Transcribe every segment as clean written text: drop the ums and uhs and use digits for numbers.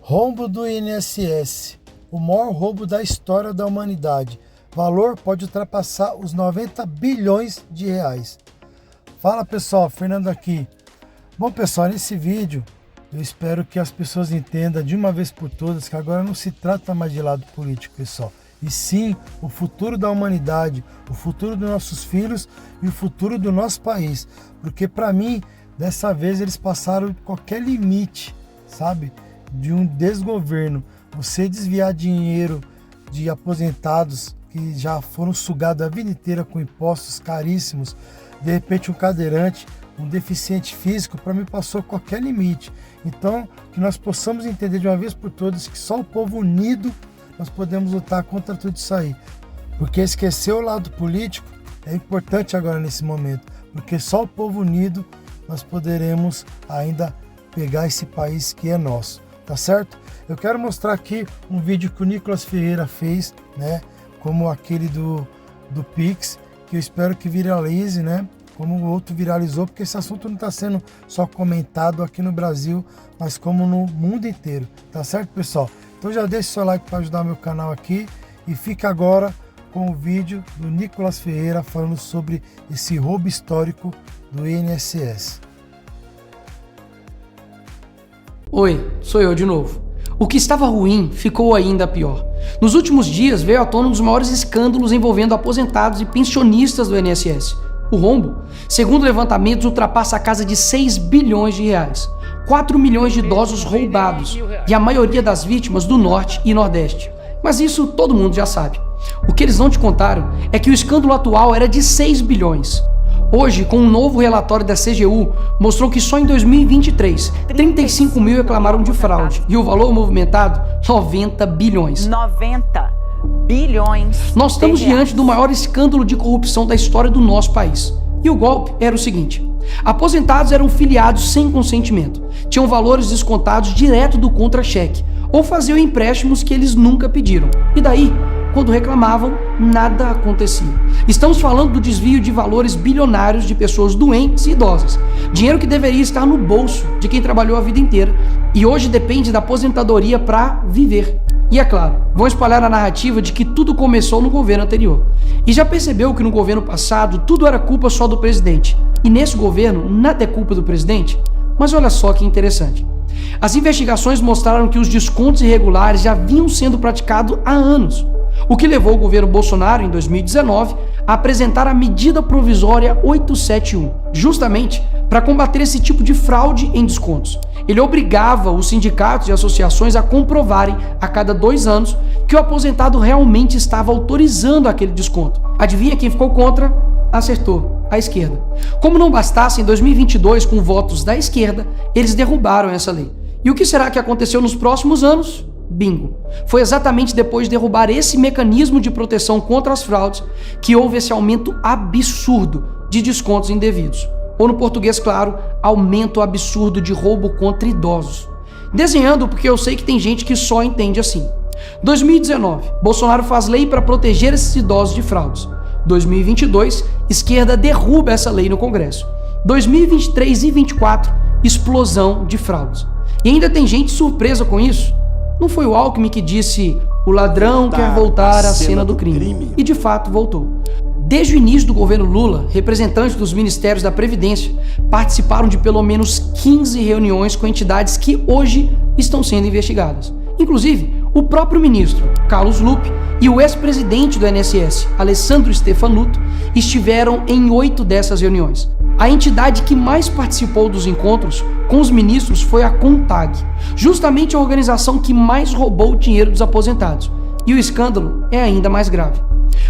Rombo do INSS, o maior roubo da história da humanidade. Valor pode ultrapassar os 90 bilhões de reais. Fala pessoal, Fernando aqui. Bom pessoal, nesse vídeo eu espero que as pessoas entendam de uma vez por todas que agora não se trata mais de lado político, pessoal. E sim, o futuro da humanidade, o futuro dos nossos filhos e o futuro do nosso país. Porque para mim, dessa vez eles passaram qualquer limite, sabe? De um desgoverno. Você desviar dinheiro de aposentados que já foram sugados a vida inteira com impostos caríssimos. De repente um cadeirante, um deficiente físico, para mim passou qualquer limite. Então, que nós possamos entender de uma vez por todas que só o povo unido nós podemos lutar contra tudo isso aí. Porque esquecer o lado político é importante agora nesse momento. Porque só o povo unido nós poderemos ainda pegar esse país que é nosso. Tá certo? Eu quero mostrar aqui um vídeo que o Nicolas Ferreira fez, né? Como aquele do Pix, que eu espero que viralize, né? Como o outro viralizou, porque esse assunto não está sendo só comentado aqui no Brasil, mas como no mundo inteiro. Tá certo, pessoal? Então já deixa o seu like para ajudar meu canal aqui e fica agora com o vídeo do Nicolas Ferreira falando sobre esse roubo histórico do INSS. Oi, sou eu de novo. O que estava ruim ficou ainda pior. Nos últimos dias veio à tona um dos maiores escândalos envolvendo aposentados e pensionistas do INSS. O rombo, segundo levantamentos, ultrapassa a casa de 6 bilhões de reais. 4 milhões de idosos roubados e a maioria das vítimas do Norte e Nordeste. Mas isso todo mundo já sabe. O que eles não te contaram é que o escândalo atual era de 6 bilhões. Hoje, com um novo relatório da CGU, mostrou que só em 2023, 35 mil reclamaram de fraude e o valor movimentado, 90 bilhões. 90 bilhões. Nós estamos diante do maior escândalo de corrupção da história do nosso país. E o golpe era o seguinte: aposentados eram filiados sem consentimento, tinham valores descontados direto do contra-cheque ou faziam empréstimos que eles nunca pediram. E daí, quando reclamavam, nada acontecia. Estamos falando do desvio de valores bilionários de pessoas doentes e idosas. Dinheiro que deveria estar no bolso de quem trabalhou a vida inteira e hoje depende da aposentadoria para viver. E é claro, vão espalhar a narrativa de que tudo começou no governo anterior. E já percebeu que no governo passado tudo era culpa só do presidente. E nesse governo nada é culpa do presidente? Mas olha só que interessante. As investigações mostraram que os descontos irregulares já vinham sendo praticados há anos. O que levou o governo Bolsonaro, em 2019, a apresentar a medida provisória 871, justamente para combater esse tipo de fraude em descontos. Ele obrigava os sindicatos e associações a comprovarem, a cada 2 anos, que o aposentado realmente estava autorizando aquele desconto. Adivinha quem ficou contra? Acertou, a esquerda. Como não bastasse, em 2022, com votos da esquerda, eles derrubaram essa lei. E o que será que aconteceu nos próximos anos? Bingo! Foi exatamente depois de derrubar esse mecanismo de proteção contra as fraudes que houve esse aumento absurdo de descontos indevidos. Ou no português claro, aumento absurdo de roubo contra idosos. Desenhando porque eu sei que tem gente que só entende assim. 2019, Bolsonaro faz lei para proteger esses idosos de fraudes. 2022, esquerda derruba essa lei no Congresso. 2023 e 2024, explosão de fraudes. E ainda tem gente surpresa com isso. Não foi o Alckmin que disse o ladrão quer voltar à cena do crime. E de fato voltou. Desde o início do governo Lula, representantes dos ministérios da Previdência participaram de pelo menos 15 reuniões com entidades que hoje estão sendo investigadas. Inclusive, o próprio ministro, Carlos Lupe, e o ex-presidente do INSS, Alessandro Stefanuto, estiveram em 8 dessas reuniões. A entidade que mais participou dos encontros com os ministros foi a CONTAG, justamente a organização que mais roubou o dinheiro dos aposentados. E o escândalo é ainda mais grave.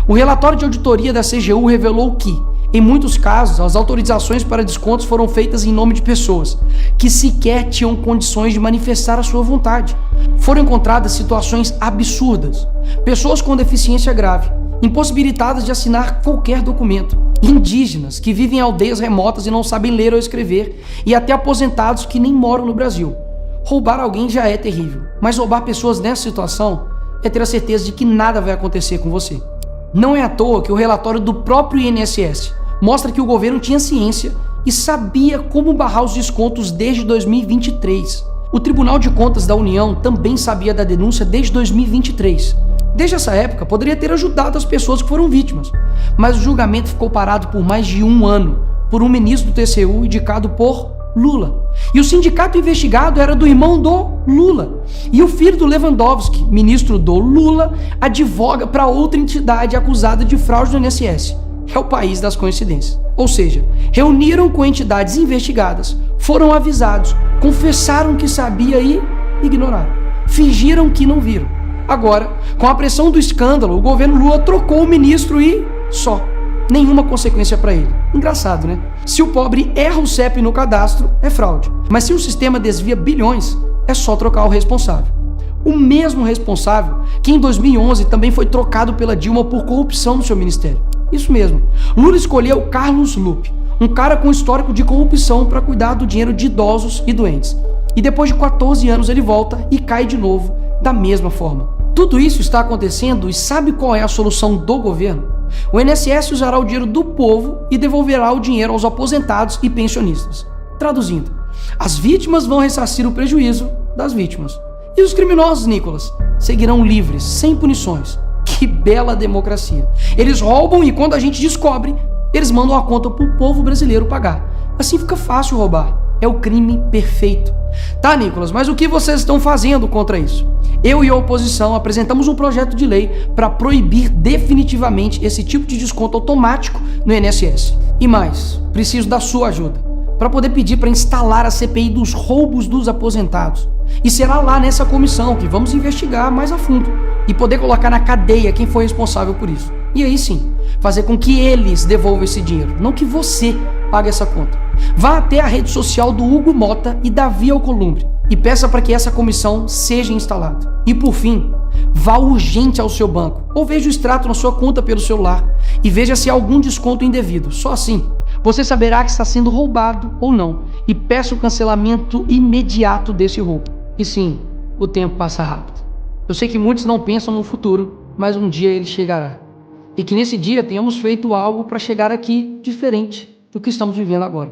O relatório de auditoria da CGU revelou que, em muitos casos, as autorizações para descontos foram feitas em nome de pessoas que sequer tinham condições de manifestar a sua vontade. Foram encontradas situações absurdas. Pessoas com deficiência grave, impossibilitadas de assinar qualquer documento, indígenas que vivem em aldeias remotas e não sabem ler ou escrever, e até aposentados que nem moram no Brasil. Roubar alguém já é terrível, mas roubar pessoas nessa situação é ter a certeza de que nada vai acontecer com você. Não é à toa que o relatório do próprio INSS mostra que o governo tinha ciência e sabia como barrar os descontos desde 2023. O Tribunal de Contas da União também sabia da denúncia desde 2023. Desde essa época, poderia ter ajudado as pessoas que foram vítimas, mas o julgamento ficou parado por mais de um ano por um ministro do TCU indicado por Lula. E o sindicato investigado era do irmão do Lula. E o filho do Lewandowski, ministro do Lula, advoga para outra entidade acusada de fraude no INSS. É o país das coincidências. Ou seja, reuniram com entidades investigadas, foram avisados, confessaram que sabia e ignoraram. Fingiram que não viram. Agora, com a pressão do escândalo, o governo Lula trocou o ministro e só. Nenhuma consequência para ele. Engraçado, né? Se o pobre erra o CEP no cadastro, é fraude. Mas se o sistema desvia bilhões, é só trocar o responsável. O mesmo responsável que em 2011 também foi trocado pela Dilma por corrupção no seu ministério. Isso mesmo. Lula escolheu Carlos Lupe, um cara com histórico de corrupção para cuidar do dinheiro de idosos e doentes. E depois de 14 anos ele volta e cai de novo da mesma forma. Tudo isso está acontecendo e sabe qual é a solução do governo? O INSS usará o dinheiro do povo e devolverá o dinheiro aos aposentados e pensionistas. Traduzindo, as vítimas vão ressarcir o prejuízo das vítimas. E os criminosos, Nicolas, seguirão livres, sem punições. Que bela democracia. Eles roubam e quando a gente descobre, eles mandam a conta pro povo brasileiro pagar. Assim fica fácil roubar. É o crime perfeito. Tá, Nicolas, mas o que vocês estão fazendo contra isso? Eu e a oposição apresentamos um projeto de lei para proibir definitivamente esse tipo de desconto automático no INSS. E mais, preciso da sua ajuda para poder pedir para instalar a CPI dos roubos dos aposentados. E será lá nessa comissão que vamos investigar mais a fundo e poder colocar na cadeia quem foi responsável por isso. E aí sim, fazer com que eles devolvam esse dinheiro, não que você pague essa conta. Vá até a rede social do Hugo Mota e Davi Alcolumbre e peça para que essa comissão seja instalada. E por fim, vá urgente ao seu banco ou veja o extrato na sua conta pelo celular e veja se há algum desconto indevido. Só assim, você saberá que está sendo roubado ou não e peça o cancelamento imediato desse roubo. E sim, o tempo passa rápido. Eu sei que muitos não pensam no futuro, mas um dia ele chegará. E que nesse dia tenhamos feito algo para chegar aqui diferente do que estamos vivendo agora.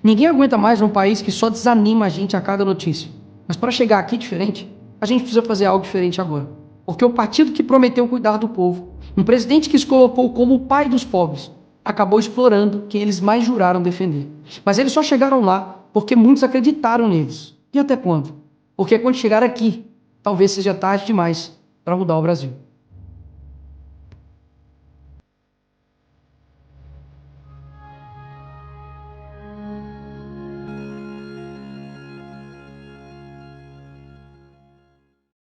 Ninguém aguenta mais um país que só desanima a gente a cada notícia. Mas para chegar aqui diferente, a gente precisa fazer algo diferente agora. Porque o partido que prometeu cuidar do povo, um presidente que se colocou como o pai dos pobres, acabou explorando quem eles mais juraram defender. Mas eles só chegaram lá porque muitos acreditaram neles. E até quando? Porque quando chegar aqui, talvez seja tarde demais para mudar o Brasil.